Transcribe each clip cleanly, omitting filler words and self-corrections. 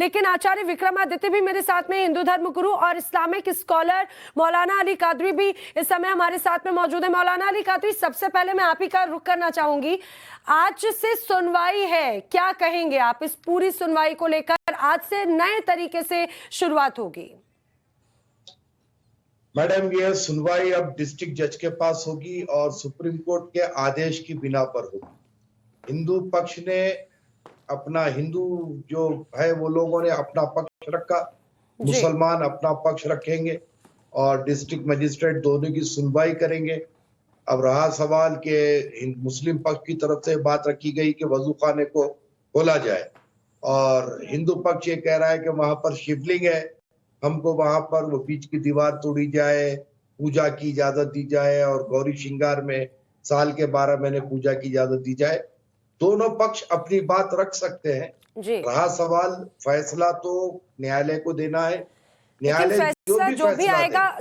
लेकिन आचार्य विक्रमादित्य भी मेरे साथ में, हिंदू धर्म गुरु और इस्लामिक स्कॉलर मौलाना अली कादरी भी इस समय हमारे साथ में मौजूद है। मौलाना अली कादरी, सबसे पहले मैं आप ही का रुख करना चाहूंगी। आज से सुनवाई है, क्या कहेंगे आप इस पूरी सुनवाई को लेकर? आज से नए तरीके से शुरुआत होगी। मैडम, यह सुनवाई अब डिस्ट्रिक्ट जज के पास होगी और सुप्रीम कोर्ट के आदेश की बिना पर होगी। हिंदू पक्ष ने अपना, हिंदू जो है वो लोगों ने अपना पक्ष रखा, मुसलमान अपना पक्ष रखेंगे और डिस्ट्रिक्ट मजिस्ट्रेट दोनों की सुनवाई करेंगे। अब रहा सवाल कि मुस्लिम पक्ष की तरफ से बात रखी गई कि वजू खाने को खोला जाए और हिंदू पक्ष ये कह रहा है कि वहां पर शिवलिंग है, हमको वहां पर वो बीच की दीवार तोड़ी जाए, पूजा की इजाजत दी जाए और गौरी श्रृंगार में साल के 12 महीने पूजा की इजाजत दी जाए। दोनों पक्ष अपनी बात रख सकते हैं। रहा सवाल, फैसला तो न्यायालय को देना है। न्यायालय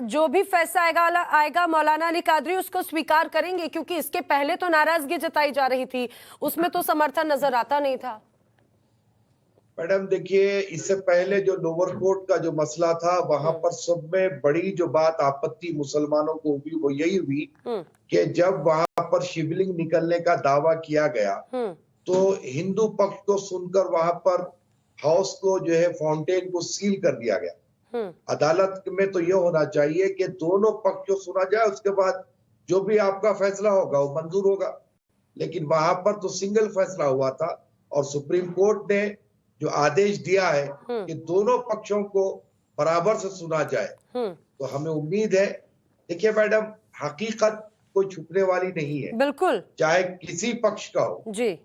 जो भी फैसला आएगा मौलाना अली कादरी उसको स्वीकार करेंगे, क्योंकि इसके पहले तो नाराजगी जताई जा रही थी, उसमें तो समर्थन नजर आता नहीं था। मैडम देखिए, इससे पहले जो लोअर कोर्ट का जो मसला था वहां पर सब में बड़ी जो बात आपत्ति मुसलमानों को हुई वो यही हुई कि जब वहां पर शिवलिंग निकलने का दावा किया गया तो हिंदू पक्ष को सुनकर वहां पर हाउस को जो है फाउंटेन को सील कर दिया गया। अदालत में तो ये होना चाहिए कि दोनों पक्ष को सुना जाए, उसके बाद जो भी आपका फैसला होगा वो मंजूर होगा। लेकिन वहां पर तो सिंगल फैसला हुआ था और सुप्रीम कोर्ट ने जो आदेश दिया है कि दोनों पक्षों को बराबर से सुना जाए, तो हमें उम्मीद है। देखिए मैडम, हकीकत कोई छुपने वाली नहीं है, बिल्कुल, चाहे किसी पक्ष का हो जी,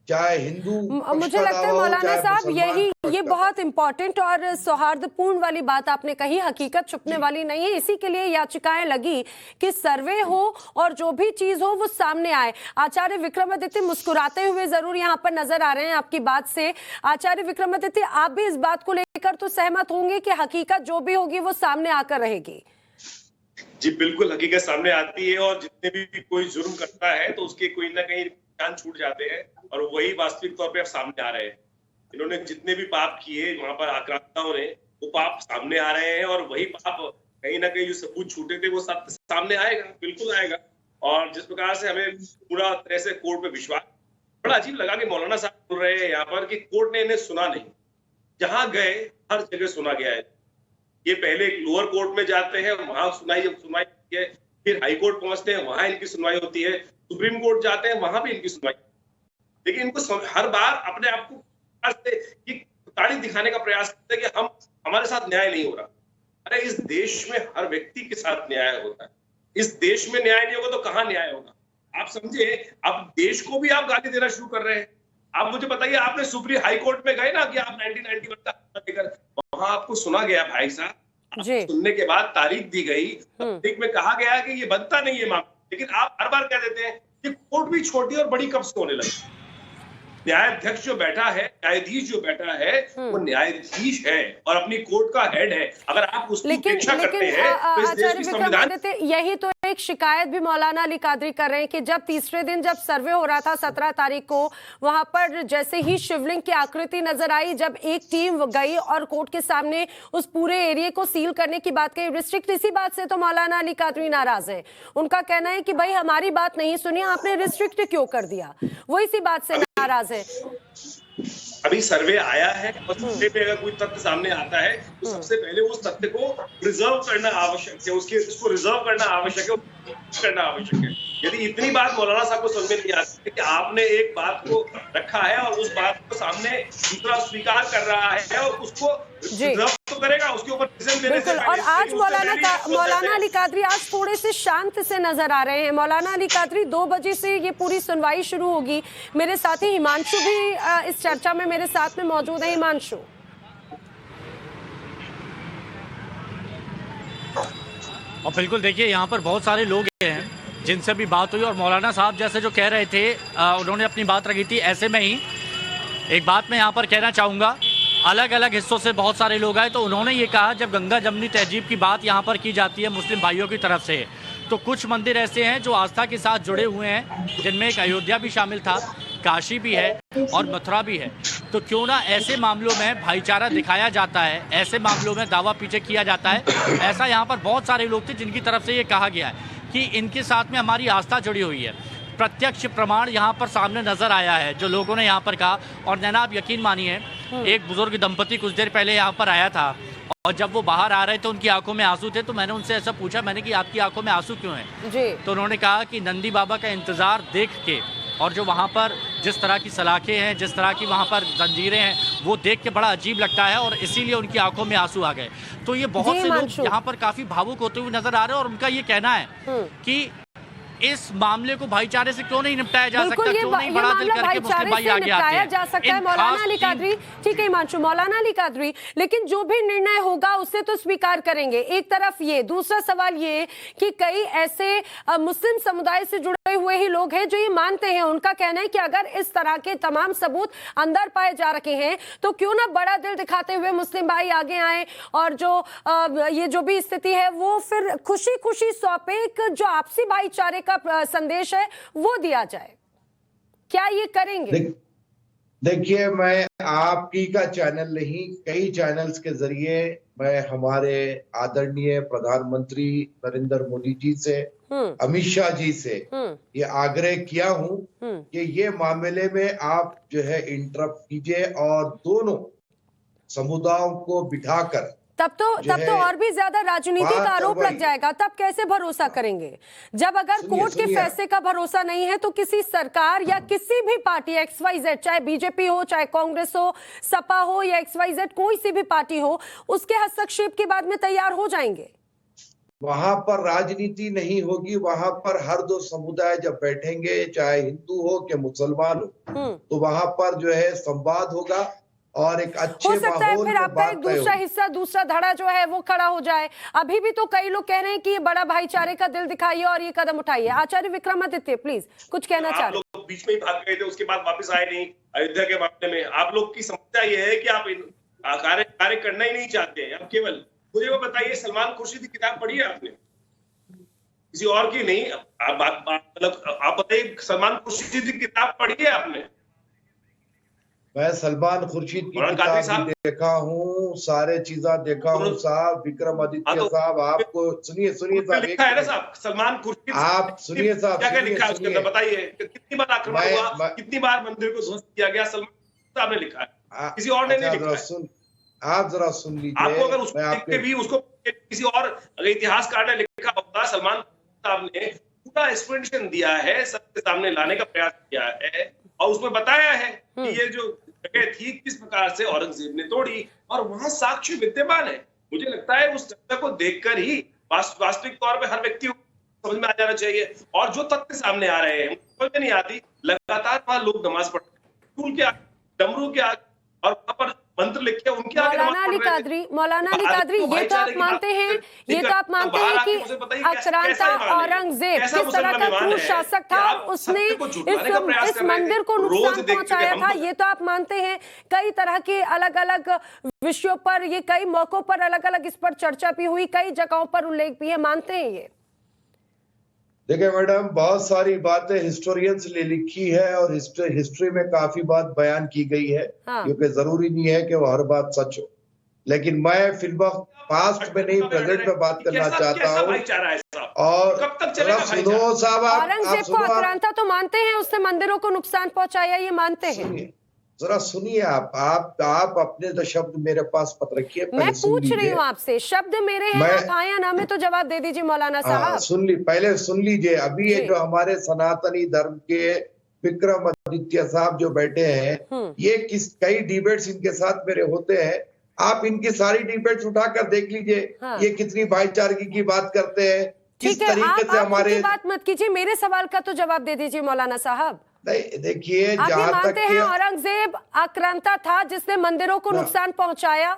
चाहे हिंदू। मुझे लगता है मौलाना साहब ये बहुत इंपॉर्टेंट और सौहार्दपूर्ण वाली बात आपने कही, हकीकत छुपने वाली नहीं है। इसी के लिए याचिकाएं लगी कि सर्वे हो और जो भी चीज हो वो सामने आए। आचार्य विक्रमादित्य मुस्कुराते हुए जरूर यहाँ पर नजर आ रहे हैं आपकी बात से। आचार्य विक्रमादित्य, आप भी इस बात को लेकर तो सहमत होंगे कि हकीकत जो भी होगी वो सामने आकर रहेगी? जी बिल्कुल, हकीकत सामने आती है और जितने भी कोई जुर्म करता है तो उसके कोई ना कहीं निशान छूट जाते हैं और वही वास्तविक तौर पे अब सामने आ रहे हैं। इन्होंने जितने भी पाप किए वहां पर आक्रांताओं ने, वो पाप सामने आ रहे हैं और वही पाप कहीं ना कहीं जो सबूत छूटे थे वो सब सामने आएगा, बिल्कुल आएगा। और जिस प्रकार से हमें पूरा तरह से कोर्ट पे विश्वास, बड़ा अजीब लगा कि मौलाना साहब बोल रहे हैं यहाँ पर कि कोर्ट ने इन्हें सुना नहीं। जहां गए हर जगह सुना गया है। ये पहले एक लोअर कोर्ट में जाते हैं, वहां सुनवाई है, फिर हाई कोर्ट पहुंचते हैं, वहां इनकी सुनवाई होती है, सुप्रीम कोर्ट जाते हैं, वहां भी इनकी सुनवाई। लेकिन इनको हर बार अपने आप को तारीफ दिखाने का प्रयास करते हैं कि हमारे साथ न्याय नहीं हो रहा। अरे इस देश में हर व्यक्ति के साथ न्याय होता है। इस देश में न्याय नहीं होगा तो कहाँ न्याय होगा? आप समझे, अब देश को भी आप गाली देना शुरू कर रहे हैं। आप मुझे बताइए, आपने सुप्रीम हाई कोर्ट में गए ना कि आप 1991 का लेकर, वहां आपको सुना गया भाई साहब, सुनने के बाद तारीख दी गई, तारीख में कहा गया कि ये बनता नहीं है मामला, लेकिन आप हर बार कह देते हैं कि कोर्ट भी छोटी और बड़ी कब से होने लगी। न्यायाध्यक्ष जो बैठा है, न्यायाधीश जो बैठा है वो न्यायाधीश है और अपनी कोर्ट का हेड है। अगर आप उसकी उपेक्षा करते हैं तो इस देश की संविधान। यही तो एक शिकायत भी मौलाना अली कादरी कर रहे हैं कि जब तीसरे दिन जब सर्वे हो रहा था 17 तारीख को, वहां पर जैसे ही शिवलिंग की आकृति नजर आई, जब एक टीम गई और कोर्ट के सामने उस पूरे एरिया को सील करने की बात कही रिस्ट्रिक्ट, इसी बात से तो मौलाना अली कादरी नाराज है। उनका कहना है कि भाई हमारी बात नहीं सुनी, आपने रिस्ट्रिक्ट क्यों कर दिया? वो इसी बात से नाराज है। अभी सर्वे आया है और सर्वे पे अगर कोई तथ्य सामने आता है तो सबसे पहले उस तथ्य को रिजर्व करना आवश्यक है, उसको रिजर्व करना आवश्यक है। यदि इतनी बात मौलाना साहब को समझ में नहीं आती कि आपने एक बात को रखा है और उस बात को सामने दूसरा स्वीकार कर रहा है और उसको रिजर्व तो करेगा, उसके ऊपर देने से और आज मौलाना अली कादरी आज थोड़े से शांत से नजर आ रहे हैं। मौलाना अली कादरी, 2 बजे से ये पूरी सुनवाई शुरू होगी। मेरे साथी हिमांशु भी इस चर्चा में मेरे साथ में मौजूद है। हिमांशु, और बिल्कुल देखिए, यहाँ पर बहुत सारे लोग हैं जिनसे भी बात हुई और मौलाना साहब जैसे जो कह रहे थे उन्होंने अपनी बात रखी थी। ऐसे में ही एक बात मैं यहाँ पर कहना चाहूँगा, अलग अलग हिस्सों से बहुत सारे लोग आए तो उन्होंने ये कहा, जब गंगा जमनी तहजीब की बात यहाँ पर की जाती है मुस्लिम भाइयों की तरफ से, तो कुछ मंदिर ऐसे हैं जो आस्था के साथ जुड़े हुए हैं, जिनमें एक अयोध्या भी शामिल था, काशी भी है और मथुरा भी है। तो क्यों ना ऐसे मामलों में भाईचारा दिखाया जाता है, ऐसे मामलों में दावा पीछे किया जाता है। ऐसा यहाँ पर बहुत सारे लोग थे जिनकी तरफ से ये कहा गया है कि इनके साथ में हमारी आस्था जुड़ी हुई है। प्रत्यक्ष प्रमाण यहाँ पर सामने नजर आया है जो लोगों ने यहाँ पर कहा। और नैना, आप यकीन मानिए, एक बुजुर्ग दंपति कुछ देर पहले यहाँ पर आया था और जब वो बाहर आ रहे थे उनकी आंखों में आंसू थे। तो मैंने उनसे ऐसा पूछा, मैंने कि आपकी आंखों में आंसू क्यों हैं? जी। तो उन्होंने कहा कि नंदी बाबा का इंतजार देख के और जो वहाँ पर जिस तरह की सलाखें हैं, जिस तरह की वहाँ पर जंजीरें हैं, वो देख के बड़ा अजीब लगता है और इसीलिए उनकी आंखों में आंसू आ गए। तो ये बहुत से लोग यहाँ पर काफी भावुक होते हुए नजर आ रहे हैं और उनका ये कहना है कि इस मामले को भाईचारे से क्यों नहीं निपटाया जा सकता, क्यों नहीं बड़ा दिल करके मुस्लिम भाई आगे आते हैं? जा सकता है मौलाना अली कादरी, ठीक है हिमांशु, मौलाना अली कादरी, लेकिन जो भी निर्णय होगा उससे तो स्वीकार करेंगे। एक तरफ ये, दूसरा सवाल ये कि कई ऐसे मुस्लिम समुदाय से जुड़े हुए ही लोग हैं जो ये मानते हैं, उनका कहना है कि अगर इस तरह के तमाम सबूत अंदर पाए जा रखे हैं तो क्यों ना बड़ा दिल दिखाते हुए मुस्लिम भाई आगे आए और जो ये जो भी स्थिति है वो फिर खुशी खुशी सौंपे, जो आपसी भाईचारे का संदेश है वो दिया जाए। क्या ये करेंगे? देखिए, मैं आपकी का चैनल नहीं, कई चैनल्स के जरिए मैं हमारे आदरणीय प्रधानमंत्री नरेंद्र मोदी जी से, अमित शाह जी से ये आग्रह किया हूं कि ये मामले में आप जो है इंटरप्ट कीजिए और दोनों समुदायों को बिठाकर, तब तो और भी ज्यादा राजनीति का आरोप लग जाएगा। तब कैसे भरोसा करेंगे जब अगर कोर्ट के फैसले का भरोसा नहीं है तो किसी सरकार या किसी भी पार्टी XYZ, चाहे बीजेपी हो, चाहे कांग्रेस हो, सपा हो या XYZ, कोई सी भी पार्टी हो, उसके हस्तक्षेप के बाद में तैयार हो जाएंगे। वहां पर राजनीति नहीं होगी, वहां पर हर दो समुदाय जब बैठेंगे, चाहे हिंदू हो कि मुसलमान हो, तो वहां पर जो है संवाद होगा और एक अच्छे हो सकता है फिर आपका एक दूसरा होगी। हिस्सा, दूसरा धड़ा जो है वो खड़ा हो जाए। अभी भी तो कई लोग कह रहे हैं कि ये बड़ा भाईचारे का दिल दिखाइए और ये कदम उठाइए। आचार्य विक्रमादित्य प्लीज कुछ कहना चाह रहे हैं। आप लोग बीच में ही भाग गए थे, उसके बाद वापस आए नहीं अयोध्या के मामले में। आप लोग की समस्या ये है कि आप कार्य करना ही नहीं चाहते। आप केवल मुझे वो बताइए, सलमान खुर्शीद की किताब पढ़ी है आपने? किसी और की नहीं। आप बताइए, सलमान खुर्शीद की किताब पढ़ी है आपने? मैं सलमान खुर्शीद की किताब भी देखा हूँ, सारे चीजा देखा हूँ साहब। विक्रमादित्य साहब, आपको सुनिए साहब, लिखा है ना साहब सलमान खुर्शीद, आप सुनिए साहब, क्या क्या लिखा है उसके अंदर बताइए। कितनी बार आक्रमण हुआ, कितनी बार मंदिर को ध्वस्त किया गया, सलमान साहब ने लिखा है, किसी और ने नहीं लिखा। आप जरा सुन लीजिए। आपको अगर उसको देख के भी उसको किसी और इतिहासकार ने लिखा होता, सलमान साहब ने पूरा एक्सप्लेनेशन दिया है, सबके सामने लाने का प्रयास किया है और उसमें बताया है कि ये जो जगह थी किस प्रकार से औरंगजेब ने तोड़ी और वहां साक्ष्य विद्यमान है। मुझे लगता है उस चर्चा को देखकर ही वास्तविक तौर पे हर व्यक्ति को समझ में आ जाना चाहिए। और जो तथ्य सामने आ रहे हैं समझ में नहीं आती। लगातार वहां लोग नमाज पढ़ रहे हैं, टूल के आगे, डमरू के आगे और वहां पर मंत्र लिखे उनके आगे नमाज पढ़ रहे हैं। मौलाना अली कादरी, ये तो आप मानते हैं, कि आक्रांता औरंगजेब किस तरह का क्रूर शासक था, उसने इस मंदिर को नुकसान पहुंचाया था, ये तो आप मानते हैं। कई तरह के अलग अलग विषयों पर, ये कई मौकों पर अलग अलग इस पर चर्चा भी हुई, कई जगहों पर उल्लेख भी है, मानते हैं ये? देखिए मैडम, बहुत सारी बातें हिस्टोरियंस ने लिखी है और हिस्ट्री में काफी बात बयान की गई है, क्योंकि जरूरी नहीं है कि वो हर बात सच हो। लेकिन मैं फिल्म पास्ट में नहीं, प्रेजेंट में बात करना चाहता हूँ। और कब तक चलेगा सुनो साहब, औरंगजेब को आक्रांता तो मानते हैं, उसने मंदिरों को नुकसान पहुंचाया, ये मानते हैं? जरा सुनिए, आप अपने तो शब्द मेरे पास मत रखिए। मैं पूछ रही हूँ आपसे, शब्द मेरे हैं, आप आया ना में तो जवाब दे दीजिए मौलाना साहब। पहले सुन लीजिए। अभी ये जो हमारे सनातनी धर्म के विक्रमादित्य साहब जो बैठे हैं, ये कई डिबेट्स इनके साथ मेरे होते हैं। आप इनकी सारी डिबेट्स उठाकर देख लीजिए, ये कितनी भाईचारगी की बात करते हैं, किस तरीके से हमारे। बात मत कीजिए, मेरे सवाल का तो जवाब दे दीजिए मौलाना साहब। नहीं, देखिए, आप ये मानते हैं औरंगजेब आक्रांता था जिसने मंदिरों को नुकसान पहुंचाया?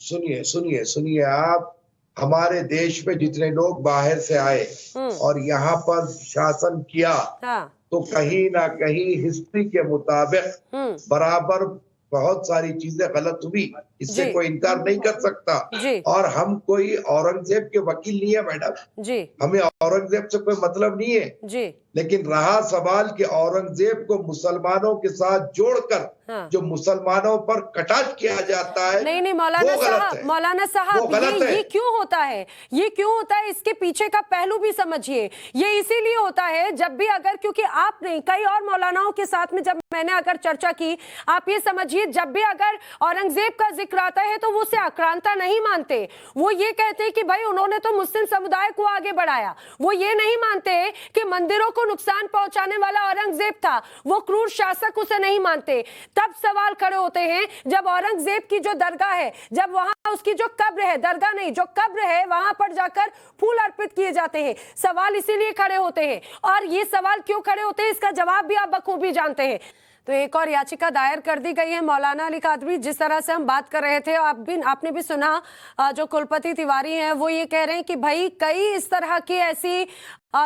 सुनिए, आप हमारे देश में जितने लोग बाहर से आए और यहाँ पर शासन किया, तो कहीं ना कहीं हिस्ट्री के मुताबिक बराबर बहुत सारी चीजें गलत हुई। इससे जी। कोई इनकार नहीं कर सकता। जी। और हम कोई औरंगजेब के वकील नहीं है मैडम, जी। हमें औरंगजेब से कोई मतलब नहीं है। जी। लेकिन रहा सवाल कि औरंगजेब को मुसलमानों के साथ जोड़कर हाँ। जो मुसलमानों पर कटाक्ष किया जाता है, नहीं वो मौलाना गलत साहब, है। मौलाना वो साहब, गलत है। ये क्यों होता है? ये क्यों होता है? इसके पीछे का पहलू भी समझिए। ये इसीलिए होता है जब भी अगर, क्योंकि आप नहीं, कई और मौलानाओं के साथ में जब मैंने अगर चर्चा की, आप ये समझिए जब भी अगर औरंगजेब का जिक्र आता है तो वो उसे आक्रांता नहीं मानते। वो ये कहते हैं कि भाई उन्होंने तो मुस्लिम समुदाय को आगे बढ़ाया। वो ये नहीं मानते कि मंदिरों को नुकसान पहुंचाने वाला औरंगजेब था, वो क्रूर शासक उसे नहीं मानते। तब सवाल खड़े होते हैं जब औरंगजेब की जो दरगाह है, जब वहां उसकी जो कब्र है, दरगाह नहीं, जो कब्र है, वहां पर जाकर फूल अर्पित किए जाते हैं। सवाल इसीलिए खड़े होते हैं, और ये सवाल क्यों खड़े होते हैं इसका जवाब भी आप बखूबी जानते हैं। तो एक और याचिका दायर कर दी गई है। मौलाना अली कादरी, जिस तरह से हम बात कर रहे थे, आपने भी सुना, जो कुलपति तिवारी हैं वो ये कह रहे हैं कि भाई कई इस तरह की ऐसी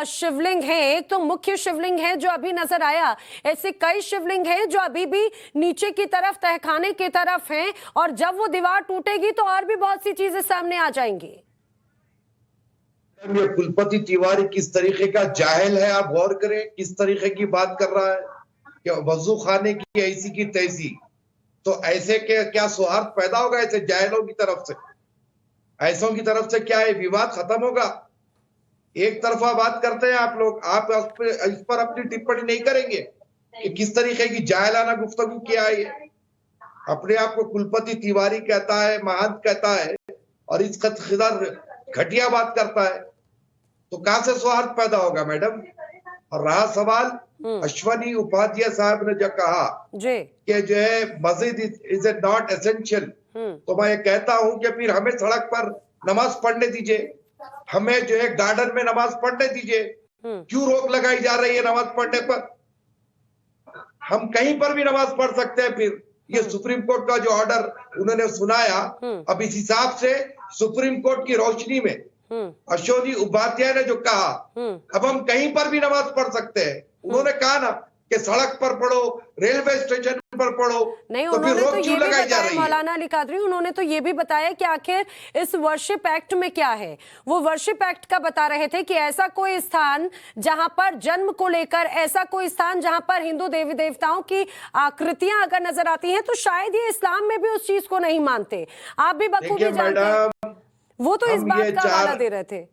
शिवलिंग है। एक तो मुख्य शिवलिंग है जो अभी नजर आया, ऐसे कई शिवलिंग हैं जो अभी भी नीचे की तरफ, तहखाने की तरफ हैं, और जब वो दीवार टूटेगी तो और भी बहुत सी चीजें सामने आ जाएंगी। ये कुलपति तिवारी किस तरीके का जाहिल है, आप गौर करें किस तरीके की बात कर रहा है कि वजू खाने की ऐसी की तैसी। तो ऐसे के क्या सौहार्द पैदा होगा ऐसे जाहिलों की तरफ से? ऐसों की तरफ से क्या है विवाद खत्म होगा? एक तरफा बात करते हैं आप लोग, आप इस पर अपनी टिप्पणी नहीं करेंगे कि किस तरीके की जाहिलाना गुफ्तगू किया है। अपने आप को कुलपति तिवारी कहता है, महंत कहता है, और इस कदर घटिया बात करता है, तो कहां से सौहार्द पैदा होगा मैडम? और रहा सवाल अश्वनी उपाध्याय साहब ने जो कहा कि जो है मस्जिद इज ए नॉट एसेंशियल, तो मैं ये कहता हूं कि फिर हमें सड़क पर नमाज पढ़ने दीजिए, हमें जो है गार्डन में नमाज पढ़ने दीजिए। क्यों रोक लगाई जा रही है नमाज पढ़ने पर? हम कहीं पर भी नमाज पढ़ सकते हैं। फिर ये सुप्रीम कोर्ट का जो ऑर्डर उन्होंने सुनाया, अब इस हिसाब से सुप्रीम कोर्ट की रोशनी में अश्वनी उपाध्याय ने जो कहा, अब हम कहीं पर भी नमाज पढ़ सकते हैं। उन्होंने कहा ना कि सड़क पर पढ़ो, रेलवे स्टेशन पर पढ़ो, नहीं, तो फिर रोक क्यों लगाई जा रही है? मौलाना अली कादरी, उन्होंने तो ये भी बताया कि आखिर इस वर्शिप एक्ट में क्या है। वो वर्शिप एक्ट का बता रहे थे कि ऐसा कोई स्थान जहां पर जन्म को लेकर, ऐसा कोई स्थान जहां पर हिंदू देवी देवताओं की आकृतियां अगर नजर आती हैं, तो शायद ये इस्लाम में भी उस चीज को नहीं मानते। आप भी बखूबी जानते हैं, वो तो इस बात का हवाला दे रहे थे।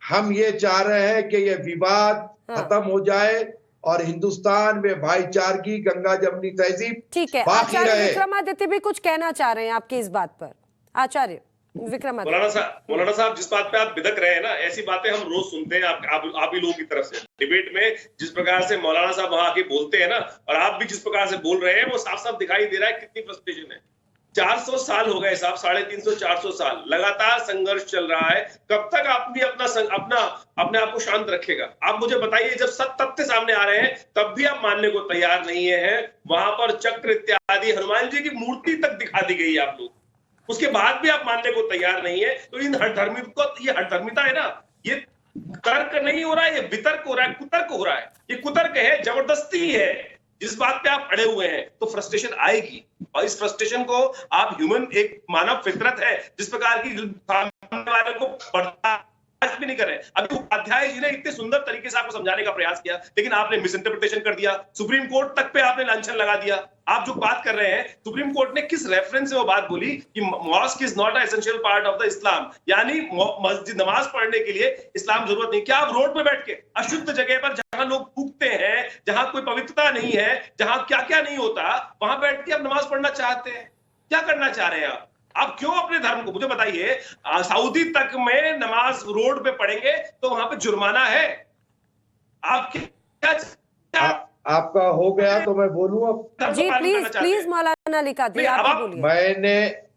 हम ये चाह रहे हैं कि ये विवाद खत्म हो जाए और हिंदुस्तान में भाईचारगी, गंगा जमनी तहजीब ठीक है। बाकी आचार्य रहे। विक्रमादित्य भी कुछ कहना चाह रहे हैं आपकी इस बात पर। आचार्य विक्रमादित्य, मौलाना साहब जिस बात पे आप बिदक रहे हैं ना, ऐसी बातें हम रोज सुनते हैं आप ही लोगों की तरफ से डिबेट में। जिस प्रकार से मौलाना साहब वहां आके बोलते हैं ना, और आप भी जिस प्रकार से बोल रहे हैं, वो साफ साफ दिखाई दे रहा है कितनी फ्रस्ट्रेशन है। 400 साल हो गए साहब, 350 400 साल लगातार संघर्ष चल रहा है। कब तक आप भी अपने आप को शांत रखेगा? आप मुझे बताइए, जब सब तथ्य सामने आ रहे हैं तब भी आप मानने को तैयार नहीं है। वहां पर चक्र इत्यादि हनुमान जी की मूर्ति तक दिखा दी गई है आप लोग, उसके बाद भी आप मानने को तैयार नहीं है। तो इन हठधर्मिता है ना, ये तर्क नहीं हो रहा है, ये वितर्क हो रहा है, कुतर्क हो रहा है। ये कुतर्क है, जबरदस्ती है। जिस बात पे आप अड़े हुए हैं तो फ्रस्ट्रेशन आएगी, और इस फ्रस्ट्रेशन को आप ह्यूमन, एक मानव फितरत है जिस प्रकार की सामने वाले को बर्दाश्त भी नहीं कर रहे। अभी उपाध्याय जी ने इतने सुंदर तरीके से आपको समझाने का प्रयास किया, लेकिन आपने मिस इंटरप्रिटेशन कर दिया। सुप्रीम कोर्ट तक पे आपने लांछन लगा दिया। आप जो बात कर रहे हैं, सुप्रीम कोर्ट ने किस रेफरेंस से वो बात बोली कि mosque is not essential part of the Islam, यानी मस्जिद नमाज पढ़ने के लिए इस्लाम जरूरत नहीं। क्या आप रोड पे बैठ के अशुद्ध जगह पर, जहां लोग थूकते हैं, जहां कोई पवित्रता नहीं है, जहां क्या क्या नहीं होता, वहां बैठ के आप नमाज पढ़ना चाहते हैं? क्या करना चाह रहे हैं आप क्यों अपने धर्म को, मुझे बताइए, सऊदी तक में नमाज रोड पे पढ़ेंगे तो वहां पे जुर्माना है। आप क्या आपका हो गया तो मैं बोलूं अब? जी प्लीज मौलाना अली कादरी आप बोलिए।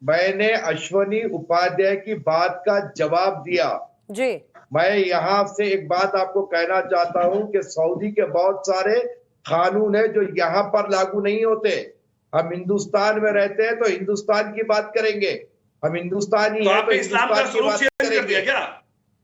मैंने अश्वनी उपाध्याय की बात का जवाब दिया जी। मैं यहाँ से एक बात आपको कहना चाहता हूँ कि सऊदी के बहुत सारे कानून है जो यहाँ पर लागू नहीं होते। हम हिंदुस्तान में रहते हैं तो हिंदुस्तान की बात करेंगे, हम हिंदुस्तानी हैं तो इस्लाम का हिंदुस्तान की बात स्वरूप चेंज कर दिया क्या?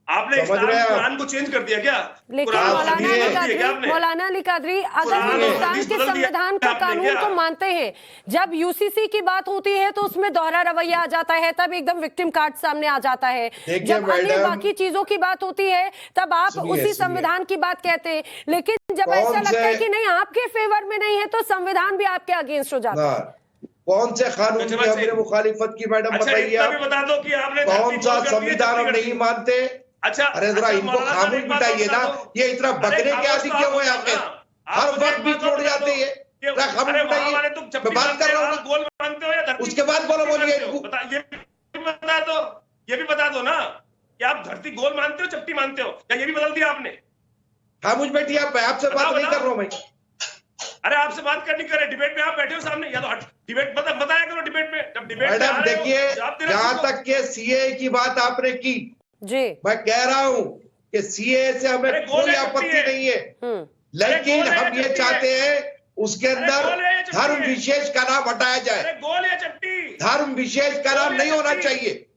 आपने समझ इस्लाम रहे हैं आप? कुरान को चेंज कर दिया क्या? लेकिन कुरान मौलाना हदीस अली बदल दी है कादरी, क्या आपने? मौलाना अली कादरी, अगर कुरान और हिंदुस्तान हदीस के बदल दिया संविधान के आपने कानून क्या? को मानते हैं, जब यूसीसी की बात होती है तो उसमें दोहरा रवैया आ जाता है, तब एकदम विक्टिम कार्ड सामने आ जाता है। देखिए जब अन्य मैडम, बाकी चीजों की बात होती है तब आप सुनिए, उसी सुनिए। संविधान की बात कहते हैं। लेकिन जब कौन ऐसा लगता है से- कि नहीं आपके फेवर में नहीं है तो संविधान भी आपके अगेंस्ट हो जाता है। कौन से कानून अच्छा, की हमने मुखालिफत की मैडम, अच्छा, बताइए इतना भी आप? बता दो कि आपने कौन धरती सा गोल कर दी है, संविधान हम चंडीगढ़ नहीं की। मानते? अच्छा, अरे जरा इनको मौलाना साहब, खामोश एक बात बिठाइए और ना, बता दो। ये इतना अरे बकरे के खामोश आदि तो क्यों आप है यहाँ पे? ना। आप हर मुझे वक्त एक भी बात और छोड़ बता जाते दो हैं। कि जरा खामोश अरे वहाँ बिठाइए, वाले तुम मैं चप्पी बात मानते कर रहा हो, हूँ। गोल मानते हो या धरती? उसके बाद बोलो, बोलिए मानते हो? इनको। ये भी बता दो, ये भी बता दो ना कि आप धरती गोल मानते हो, चपटी मानते हो, या ये भी बदल दिया आपने? खामोश बैठिए आप, आपसे बात नहीं कर रहा हूँ मैं। अरे आपसे बात करनी करे, डिबेट में आप बैठे हो सामने, या तो डिबेट बताया करो डिबेट में। जब डिबेट में आ मैडम रहे हो, देखिए, जवाब देना जहां सीखो। तक के सीए की बात आपने की, जी। मैं कह रहा हूं कि सीए से हमें अरे गोल कोई है, आपत्ति चपटी है। नहीं है, हम्म। लेकिन गोल है, हम ये चपटी चाहते हैं उसके अरे अंदर गोल है या चपटी धर्म है? विशेष का नाम हटाया जाए। अरे गोल या चपटी? धर्म विशेष का नाम गोल या नहीं होना चपटी? चाहिए।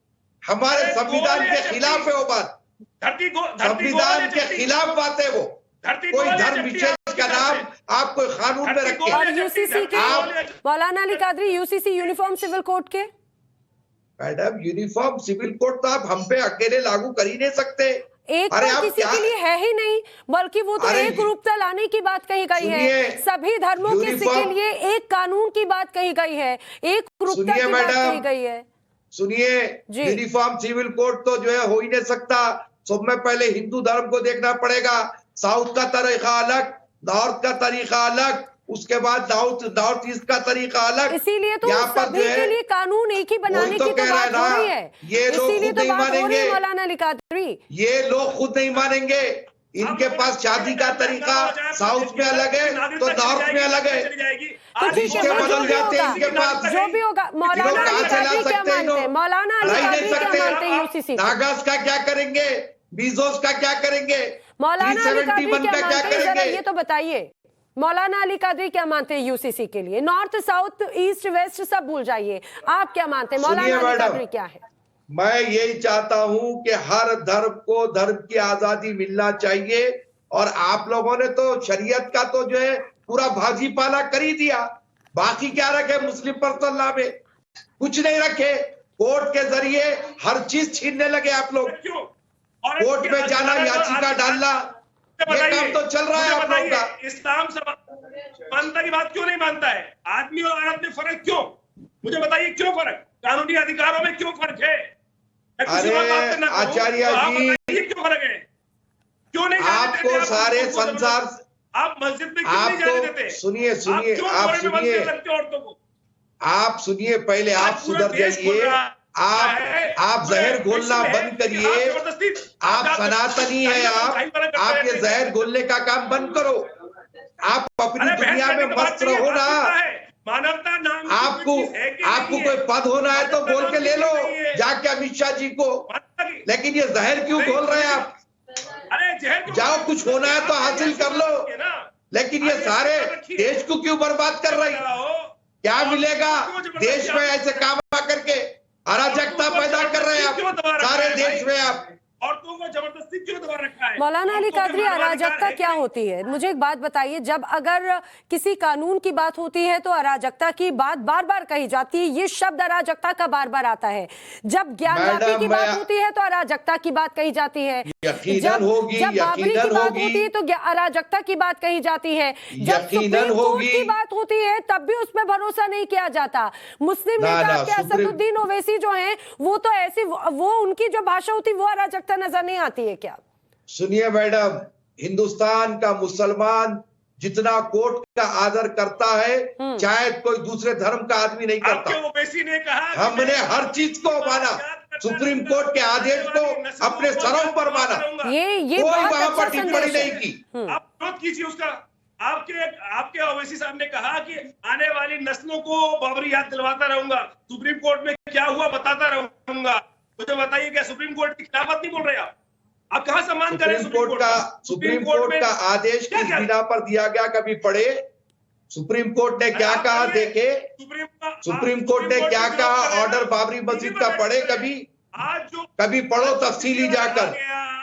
हमारे अरे संविधान गोल या के चपटी? खिलाफ है वो बात, धरती गोल या संविधान के चपटी? खिलाफ बात है वो। धरती कोई गोल या धर्म चपटी विशेष आपके का हिसाब नाम से? आप कोई कानून में धरती रखिए। गोल और या चपटी? यूसीसी धरती के, गोल या- Maulana Ali Qadri, UCC uniform civil code के मैडम यूनिफॉर्म सिविल कोड तो आप हम पे अकेले लागू कर ही नहीं सकते। एक अरे पर आप किसी क्या- के लिए है ही नहीं, बल्कि वो तो अरे एक रूपता लाने की बात कही गई है। सुनिए, सभी धर्मों के यूनिफॉर्म- लिए एक कानून की बात कही गई है, एक रूपता सुनिए की बात मैडम, कही गई है। सुनिए, जी। यूनिफॉर्म सिविल कोड तो जो है हो ही नहीं सकता। सब में पहले हिंदू धर्म को देखना पड़ेगा। साउथ का तरीका अलग, नॉर्थ का तरीका अलग, उसके बाद नॉर्थ ईस्ट का तरीका अलग। इसीलिए तो यहाँ पर सभी जो है, के लिए कानून एक ही बनाने वही की तो कह रहा बात हो ना, रही है। ये लोग इसीलिए खुद तो नहीं बात हो रही है मानेंगे। मौलाना अली कादरी। ये लोग खुद नहीं मानेंगे। इनके पास शादी का तरीका साउथ में अलग है तो नॉर्थ में अलग है। तो ठीक है, रिश्ते वो जो बदल भी जाते हैं होगा, इनके पास। जो भी होगा, मौलाना लोग अली कहाँ से ला कादरी क्या सकते हैं मानते हैं? इनको? मौलाना अली ला ही नहीं कादरी क्या सकते। मानते हैं यूसीसी को? नागास का क्या करेंगे, बीजोस का क्या करेंगे, मौलाना अली कादरी 371 क्या का क्या मानते हैं, जरा करेंगे? ये तो बताइए। मौलाना अली कादरी क्या मानते हैं यूसीसी के लिए? नॉर्थ साउथ ईस्ट वेस्ट सब भूल जाइए, आप क्या मानते हैं? मौलाना सुनिए अली मैडम, कादरी क्या है? मैं यही चाहता हूं कि हर धर्म को धर्म की आजादी मिलना चाहिए। और आप लोगों ने तो शरीयत का तो जो है पूरा भाजी पाला कर ही दिया। बाकी क्या रखे मुस्लिम पर्सनल लॉ में? कुछ नहीं रखे। कोर्ट के जरिए हर चीज छीनने लगे आप लोग। कोर्ट में जाना, याचिका डालना, ये काम तो चल रहा है आप लोगों का। इस्लाम समानता की बात क्यों नहीं मानता है? आदमी और औरत में फर्क क्यों? मुझे बताइए क्यों फर्क? कानूनी अधिकारों में क्यों फर्क है? मैं किसी अरे और बात करना चाहूं, आचार्य तो आप जी, बताइए क्यों फर्क है? क्यों नहीं जाने आपको देते? सारे औरतों को संसार, आप मस्जिद में क्यों नहीं जाने देते? आपको सुनिए, आप सुनिए, क्यों आप कोरे में बंद सुनिए, कर रखते हो औरतों को? आप सुनिए, पहले आप आज पूरा सुधर देश जाइए। बोल रहा है, आप पूरे जहर विश्व घोलना में बंद कि करिए। जबरदस्ती आप सनातनी है, आप ये जहर घोलने का काम बंद करो। आप अपनी अरे दुनिया बहस में करने की बात मस्त नहीं है, रहो बात ना। करता है। मानवता नाम की आपको कोई चीज है कि आपको नहीं कोई है? पद होना है तो मानवता बोल नाम के की ले लो चीज नहीं है। जाके अमित शाह जी को। मानवता की- लेकिन ये जहर क्यों घोल रहे हैं आप? अरे जहर क्यों- जाओ, कुछ होना है तो हासिल कर लो। लेकिन ये सारे देश को क्यों बर्बाद कर रही? क्या मिलेगा देश में ऐसे काम करके? अराजकता पैदा कर रहे हैं आप सारे देश में। आप औरतों को जबरदस्ती क्यों दबा रखा है? मौलाना अली औरतों के कादरी, मानवाधिकार अराजकता है क्या कि नहीं? होती है? मुझे एक बात बताइए, जब अगर किसी कानून की बात होती है तो अराजकता की बात बार बार कही जाती है, ये शब्द अराजकता का बार बार आता है। जब ज्ञानवापी की बात होती है तो अराजकता की बात कही जाती है। यकीनन होगी, जब बाबरी की यकीनन बात होगी, होती है तो अराजकता की बात कही जाती है। जब यकीनन सुप्रीम कोर्ट होगी। की बात होती है तब भी उस पर भरोसा नहीं किया जाता। मुस्लिम ना, नेता ना, के असदुद्दीन ओवैसी जो हैं, वो तो ऐसी, वो उनकी जो भाषा होती है वो अराजकता नजर नहीं आती है क्या? सुनिए मैडम, हिंदुस्तान का मुसलमान जितना कोर्ट का आदर करता है शायद कोई दूसरे धर्म का आदमी नहीं करता। आपके ओवैसी ने कहा कि हमने मैं- हर चीज को माना, सुप्रीम कोर्ट के आदेश को अपने सरों पर माना, ये कोई बहुत वहां अच्छा पर टिप्पणी संदेश है। नहीं की। आप विरोध कीजिए उसका। आपके ओवैसी साहब ने कहा कि आने वाली नस्लों को बाबरी याद दिलवाता रहूंगा, सुप्रीम कोर्ट में क्या हुआ बताता रहूंगा। मुझे बताइए क्या सुप्रीम कोर्ट की खिलाफत नहीं बोल रहे आप कहां सम्मान करें सुप्रीम कोर्ट का आदेश किस बिना पर दिया गया कभी पढ़े? सुप्रीम कोर्ट ने क्या कहा देखे? सुप्रीम कोर्ट ने क्या कहा ऑर्डर बाबरी मस्जिद का पढ़े? कभी आज जो कभी पढ़ो तफसीली जाकर।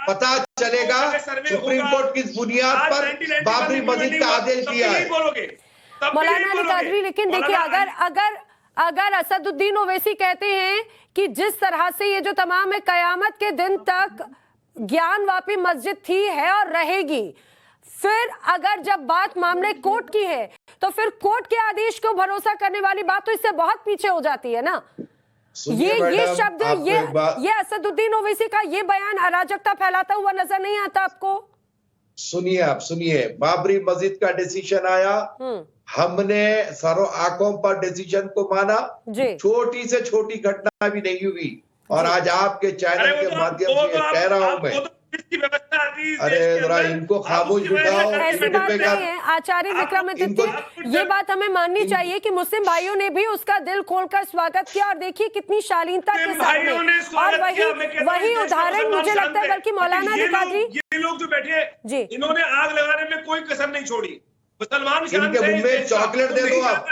पता चलेगा सुप्रीम कोर्ट किस बुनियाद पर बाबरी मस्जिद का आदेश दिया है। मौलाना अली कादरी, लेकिन देखिए अगर असदुद्दीन ओवैसी कहते हैं कि जिस तरह से ये जो तमाम है कयामत के दिन तक ज्ञानवापी मस्जिद थी है और रहेगी, फिर अगर जब बात मामले कोर्ट की है तो फिर कोर्ट के आदेश को भरोसा करने वाली बात तो इससे बहुत पीछे हो जाती है ना। ये शब्द ये असदुद्दीन ओवैसी का ये बयान अराजकता फैलाता हुआ नजर नहीं आता आपको? सुनिए, बाबरी मस्जिद का डिसीजन आया, हमने सारों आंखों पर डिसीजन को माना, छोटी से छोटी घटना भी नहीं हुई। और आज आपके चैनल के माध्यम से कह रहा हूं मैं, अरे जरा इनको खामोश बिठाओ। ऐसी बात नहीं है आचार्य विक्रमादित्य, ये बात हमें माननी चाहिए कि मुस्लिम भाइयों ने भी उसका दिल खोलकर स्वागत किया और देखिए कितनी शालीनता के साथ में, और वही उदाहरण मुझे लगता है, बल्कि मौलाना अली कादरी ये लोग जो बैठे जी, इन्होंने आग लगाने में कोई कसर नहीं छोड़ी। मुसलमान इनके मुंह में चॉकलेट दे दो आप,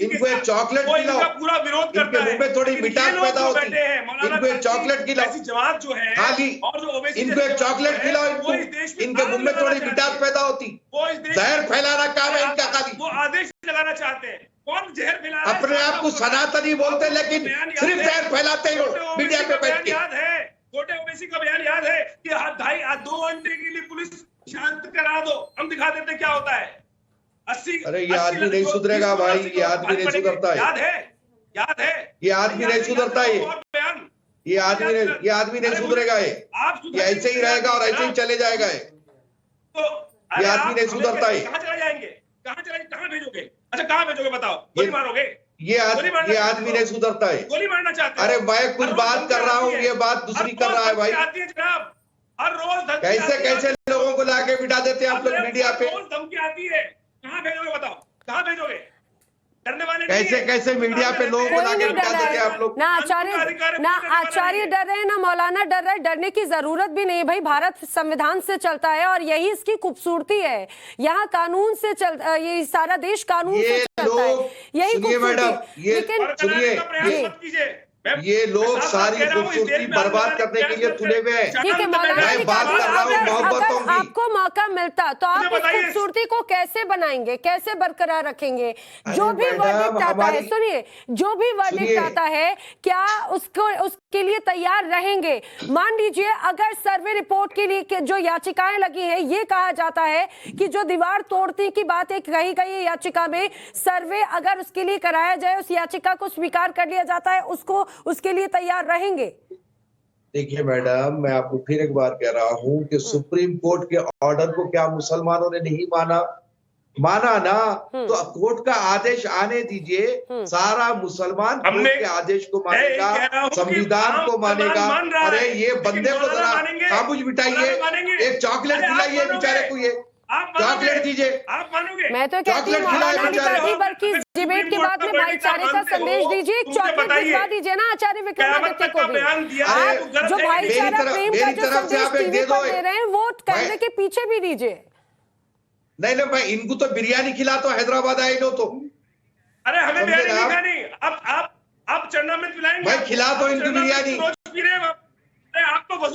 इनको एक चॉकलेट खिलाओ, पूरा विरोध करते हैं, मुंह में थोड़ी मिठास पैदा होती है, इनको एक चॉकलेट खिलाओ, जमात जो है खाली इनको एक चॉकलेट खिलाओ, इनके मुंह में थोड़ी मिठास पैदा होती। जहर फैलाना काम है इनका खाली, वो आदेश लगाना चाहते हैं। कौन जहर फैला रहा है? अपने आप को सनातनी बोलते लेकिन सिर्फ जहर फैलाते हो मीडिया पे बैठ के। याद है छोटे ओवैसी का बयान याद है कि 2 घंटे के लिए पुलिस शांत करा दो, हम दिखा देते क्या होता है। 80 अरे ये आदमी नहीं सुधरेगा भाई, ये आदमी नहीं सुधरता है, याद है ये आदमी नहीं सुधरता है, ये आदमी नहीं सुधरेगा, ये ऐसे ही रहेगा और ऐसे ही चले जाएगा। ये आदमी नहीं सुधरता है। कहाँ चले जाएंगे, कहाँ भेजोगे? अच्छा कहाँ भेजोगे बताओ? गोली मारोगे? ये आदमी नहीं सुधरता है। गोली मारना चाहते हैं? अरे मैं कुछ बात कर रहा हूँ, ये बात दूसरी कर रहा है भाई। आती है जनाब, हर रोज कैसे लोगों को लाके बिठा देते हैं आप लोग मीडिया पे। धमकी आती है, कहाँ भेजोगे बताओ? कहाँ भेजोगे? डरने वाले कैसे मीडिया पे लोगों को लाके बिठा देते हैं आप लोग। ना आचार्य डर रहे हैं ना मौलाना डर रहे हैं, डरने की जरूरत भी नहीं भाई। भारत संविधान से चलता है और यही इसकी खूबसूरती है, यहाँ कानून से चलता, ये सारा देश कानून से चलता है, यही खूबसूरती। लेकिन सुनिए, ये लोग सारी खूबसूरती बर्बाद करने के लिए तुले हुए हैं। ठीक है मौलाना, अगर आपको मौका मिलता तो आप इस खूबसूरती को कैसे बनाएंगे, कैसे बरकरार रखेंगे? जो भी वर्डिक्ट आता है, सुनिए, जो भी वर्डिक्ट आता है क्या उसके लिए तैयार रहेंगे? मान लीजिए अगर सर्वे रिपोर्ट के लिए जो याचिकाएं लगी है, ये कहा जाता है कि जो दीवार तोड़ने की बात है कही गई याचिका में, सर्वे अगर उसके लिए कराया जाए, उस याचिका को स्वीकार कर लिया जाता है, उसके लिए तैयार रहेंगे? देखिए मैडम, मैं आपको फिर एक बार कह रहा हूं कि सुप्रीम कोर्ट के ऑर्डर को क्या मुसलमानों ने नहीं माना ना, तो कोर्ट का आदेश आने दीजिए। सारा मुसलमान कोर्ट के आदेश को मानेगा, संविधान को मानेगा। अरे ये बंदे को जरा खामोश बिठाइए, एक चॉकलेट खिलाइए बेचारे को, ये चॉकलेट दीजिए। आप मानोगे? मैं तो कहती हूँ मौलाना अली कादरी, बल्कि डिबेट के बाद में भाईचारे का संदेश दीजिए, एक चॉकलेट भिजवा दीजिए ना आचार्य विक्रमादित्य को भी। आप जो भाईचारा प्रेम का जो संदेश टीवी पर दे रहे हैं वो कैमरे के पीछे भी दीजिए। नहीं मैं इनको तो बिरयानी खिलाता हूँ, हैदराबाद आए लो तो। अरे हमें बिरयानी नहीं खानी, आप चन्ना में खिलाएंगे, मैं खिलाता हूँ इनको बिरयानी।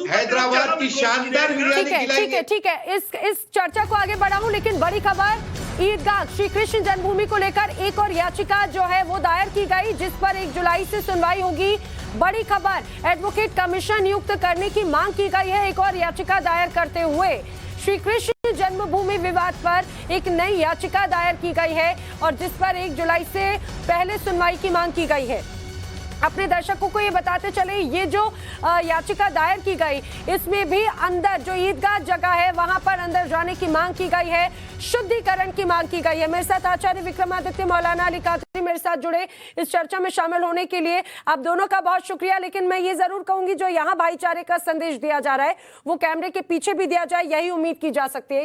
हैदराबाद की शानदार बिरयानी खिलाएंगे। ठीक है, इस चर्चा को आगे बढ़ाऊं, लेकिन बड़ी खबर, ईदगाह श्री कृष्ण जन्मभूमि को लेकर एक और याचिका जो है वो दायर की गई, जिस पर 1 जुलाई से सुनवाई होगी। बड़ी खबर, एडवोकेट कमीशन नियुक्त करने की मांग की गई है। एक और याचिका दायर करते हुए श्री कृष्ण जन्मभूमि विवाद पर एक नई याचिका दायर की गई है और जिस पर 1 जुलाई से पहले सुनवाई की मांग की गई है। अपने दर्शकों को ये बताते चले, ये जो याचिका दायर की गई, इसमें भी अंदर जो ईदगाह जगह है वहां पर अंदर जाने की मांग की गई है, शुद्धिकरण की मांग की गई है। मेरे साथ आचार्य विक्रमादित्य, मौलाना अली कादरी मेरे साथ जुड़े इस चर्चा में शामिल होने के लिए। आप दोनों का बहुत शुक्रिया। लेकिन मैं ये जरूर कहूंगी, जो यहाँ भाईचारे का संदेश दिया जा रहा है वो कैमरे के पीछे भी दिया जाए, यही उम्मीद की जा सकती है।